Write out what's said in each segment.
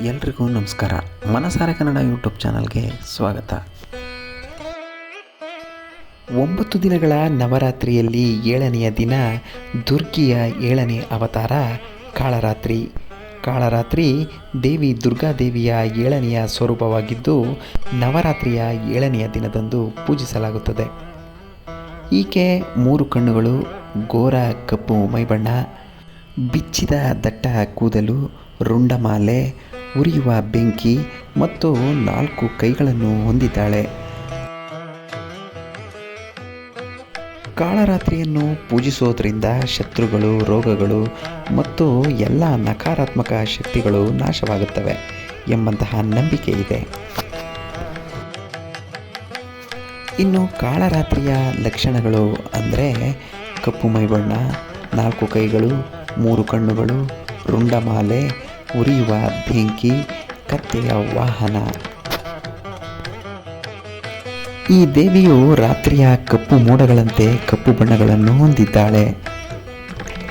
ಎಲ್ರಿಗೂ ನಮಸ್ಕಾರ. ಮನಸಾರೆ ಕನ್ನಡ ಯೂಟ್ಯೂಬ್ ಚಾನಲ್ಗೆ ಸ್ವಾಗತ. 9 ದಿನಗಳ ನವರಾತ್ರಿಯಲ್ಲಿ 7ನೆಯ ದಿನ ದುರ್ಗಿಯ 7ನೇ ಅವತಾರ ಕಾಳರಾತ್ರಿ. ಕಾಳರಾತ್ರಿ ದೇವಿ ದುರ್ಗಾದೇವಿಯ 7ನೆಯ ಸ್ವರೂಪವಾಗಿದ್ದು ನವರಾತ್ರಿಯ 7ನೆಯ ದಿನದಂದು ಪೂಜಿಸಲಾಗುತ್ತದೆ. ಈಕೆ 3 ಕಣ್ಣುಗಳು, ಘೋರ ಕಪ್ಪು ಮೈಬಣ್ಣ, ಬಿಚ್ಚಿದ ದಟ್ಟ ಕೂದಲು, ರುಂಡಮಾಲೆ, ಉರಿಯುವ ಬೆಂಕಿ ಮತ್ತು 4 ಕೈಗಳನ್ನು ಹೊಂದಿದ್ದಾಳೆ. ಕಾಳರಾತ್ರಿಯನ್ನು ಪೂಜಿಸೋದ್ರಿಂದ ಶತ್ರುಗಳು, ರೋಗಗಳು ಮತ್ತು ಎಲ್ಲ ನಕಾರಾತ್ಮಕ ಶಕ್ತಿಗಳು ನಾಶವಾಗುತ್ತವೆ ಎಂಬಂತಹ ನಂಬಿಕೆ ಇದೆ. ಇನ್ನು ಕಾಳರಾತ್ರಿಯ ಲಕ್ಷಣಗಳು ಅಂದರೆ ಕಪ್ಪು ಮೈಬಣ್ಣ, 4 ಕೈಗಳು, 3 ಕಣ್ಣುಗಳು, ರುಂಡಮಾಲೆ, ಉರಿಯುವ ಬೆಂಕಿ, ಕತ್ತೆಯ ವಾಹನ. ಈ ದೇವಿಯು ರಾತ್ರಿಯ ಕಪ್ಪು ಮೋಡಗಳಂತೆ ಕಪ್ಪು ಬಣ್ಣಗಳನ್ನು ಹೊಂದಿದ್ದಾಳೆ.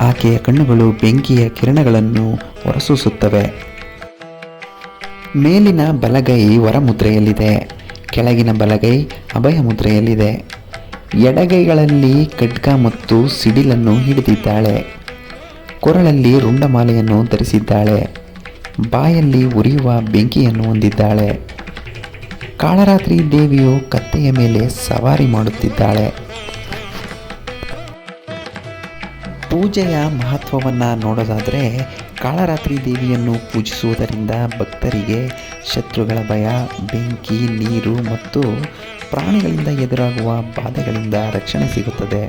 ಆಕೆಯ ಕಣ್ಣುಗಳು ಬೆಂಕಿಯ ಕಿರಣಗಳನ್ನು ಹೊರಸೂಸುತ್ತವೆ. ಮೇಲಿನ ಬಲಗೈ ವರಮುದ್ರೆಯಲ್ಲಿದೆ, ಕೆಳಗಿನ ಬಲಗೈ ಅಭಯ ಮುದ್ರೆಯಲ್ಲಿದೆ. ಎಡಗೈಗಳಲ್ಲಿ ಖಡ್ಗ ಮತ್ತು ಸಿಡಿಲನ್ನು ಹಿಡಿದಿದ್ದಾಳೆ. ಕೊರಳಲ್ಲಿ ರುಂಡಮಾಲೆಯನ್ನು ಧರಿಸಿದ್ದಾಳೆ. ಬಾಯಲ್ಲಿ ಉರಿಯುವ ಬೆಂಕಿಯನ್ನು ಹೊಂದಿದ್ದಾಳೆ. ಕಾಳರಾತ್ರಿ ದೇವಿಯು ಕತ್ತೆಯ ಮೇಲೆ ಸವಾರಿ ಮಾಡುತ್ತಿದ್ದಾಳೆ. ಪೂಜೆಯ ಮಹತ್ವವನ್ನು ನೋಡೋದಾದರೆ ಕಾಳರಾತ್ರಿ ದೇವಿಯನ್ನು ಪೂಜಿಸುವುದರಿಂದ ಭಕ್ತರಿಗೆ ಶತ್ರುಗಳ ಭಯ, ಬೆಂಕಿ, ನೀರು ಮತ್ತು ಪ್ರಾಣಿಗಳಿಂದ ಎದುರಾಗುವ ಬಾಧೆಗಳಿಂದ ರಕ್ಷಣೆ ಸಿಗುತ್ತದೆ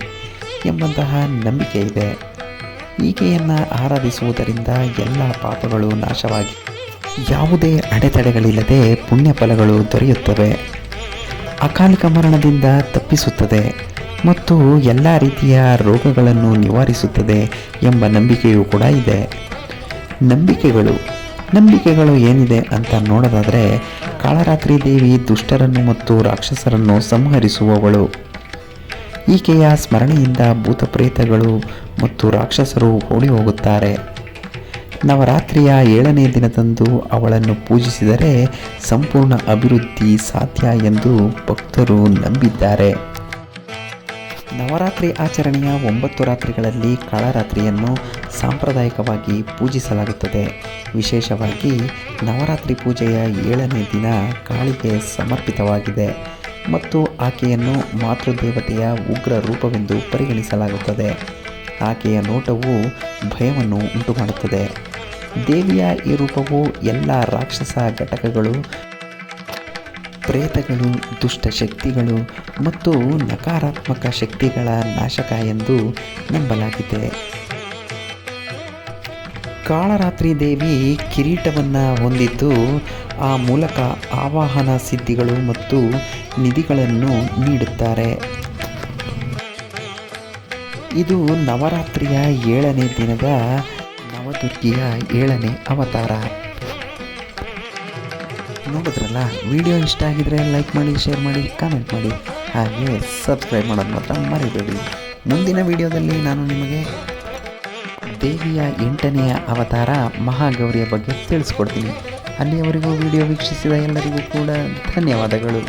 ಎಂಬಂತಹ ನಂಬಿಕೆ ಇದೆ. ಈಕೆಯನ್ನು ಆರಾಧಿಸುವುದರಿಂದ ಎಲ್ಲ ಪಾಪಗಳು ನಾಶವಾಗಿ ಯಾವುದೇ ಅಡೆತಡೆಗಳಿಲ್ಲದೆ ಪುಣ್ಯ ಫಲಗಳು ದೊರೆಯುತ್ತವೆ, ಅಕಾಲಿಕ ಮರಣದಿಂದ ತಪ್ಪಿಸುತ್ತದೆ ಮತ್ತು ಎಲ್ಲ ರೀತಿಯ ರೋಗಗಳನ್ನು ನಿವಾರಿಸುತ್ತದೆ ಎಂಬ ನಂಬಿಕೆಯೂ ಕೂಡ ಇದೆ. ನಂಬಿಕೆಗಳು ಏನಿದೆ ಅಂತ ನೋಡೋದಾದರೆ ಕಾಳರಾತ್ರಿ ದೇವಿ ದುಷ್ಟರನ್ನು ಮತ್ತು ರಾಕ್ಷಸರನ್ನು ಸಂಹರಿಸುವವಳು. ಈಕೆಯ ಸ್ಮರಣೆಯಿಂದ ಭೂತ ಪ್ರೇತಗಳು ಮತ್ತು ರಾಕ್ಷಸರು ಓಡಿ ಹೋಗುತ್ತಾರೆ. ನವರಾತ್ರಿಯ 7ನೇ ದಿನದಂದು ಅವಳನ್ನು ಪೂಜಿಸಿದರೆ ಸಂಪೂರ್ಣ ಅಭಿವೃದ್ಧಿ ಸಾಧ್ಯ ಎಂದು ಭಕ್ತರು ನಂಬಿದ್ದಾರೆ. ನವರಾತ್ರಿ ಆಚರಣೆಯ 9 ರಾತ್ರಿಗಳಲ್ಲಿ ಕಾಳರಾತ್ರಿಯನ್ನು ಸಾಂಪ್ರದಾಯಿಕವಾಗಿ ಪೂಜಿಸಲಾಗುತ್ತದೆ. ವಿಶೇಷವಾಗಿ ನವರಾತ್ರಿ ಪೂಜೆಯ 7ನೇ ದಿನ ಕಾಳಿಗೆ ಸಮರ್ಪಿತವಾಗಿದೆ ಮತ್ತು ಆಕೆಯನ್ನು ಮಾತೃದೇವತೆಯ ಉಗ್ರ ರೂಪವೆಂದು ಪರಿಗಣಿಸಲಾಗುತ್ತದೆ. ಆಕೆಯ ನೋಟವು ಭಯವನ್ನು ಉಂಟುಮಾಡುತ್ತದೆ. ದೇವಿಯ ಈ ರೂಪವು ಎಲ್ಲ ರಾಕ್ಷಸ ಘಟಕಗಳು, ಪ್ರೇತಗಳು, ದುಷ್ಟಶಕ್ತಿಗಳು ಮತ್ತು ನಕಾರಾತ್ಮಕ ಶಕ್ತಿಗಳ ನಾಶಕ ಎಂದು ನಂಬಲಾಗಿದೆ. ಕಾಳರಾತ್ರಿ ದೇವಿ ಕಿರೀಟವನ್ನು ಹೊಂದಿದ್ದು ಆ ಮೂಲಕ ಆವಾಹನ ಸಿದ್ಧಿಗಳು ಮತ್ತು ನಿಧಿಗಳನ್ನು ನೀಡುತ್ತಾರೆ. ಇದು ನವರಾತ್ರಿಯ 7ನೇ ದಿನದ ನವದುರ್ಗಿಯ 7ನೇ ಅವತಾರ. ನೋಡಿದ್ರಲ್ಲ, ವಿಡಿಯೋ ಇಷ್ಟ ಆಗಿದ್ರೆ ಲೈಕ್ ಮಾಡಿ, ಶೇರ್ ಮಾಡಿ, ಕಾಮೆಂಟ್ ಮಾಡಿ, ಹಾಗೆ ಸಬ್ಸ್ಕ್ರೈಬ್ ಮಾಡೋದು ಮಾತ್ರ ಮರಿಬೇಡಿ. ಮುಂದಿನ ವಿಡಿಯೋದಲ್ಲಿ ನಾನು ನಿಮಗೆ ದೇವಿಯ 8ನೇ ಅವತಾರ ಮಹಾಗೌರಿಯ ಬಗ್ಗೆ ತಿಳಿಸ್ಕೊಡ್ತೀನಿ. ಅಲ್ಲಿಯವರೆಗೂ ವಿಡಿಯೋ ವೀಕ್ಷಿಸಿದ ಎಲ್ಲರಿಗೂ ಕೂಡ ಧನ್ಯವಾದಗಳು.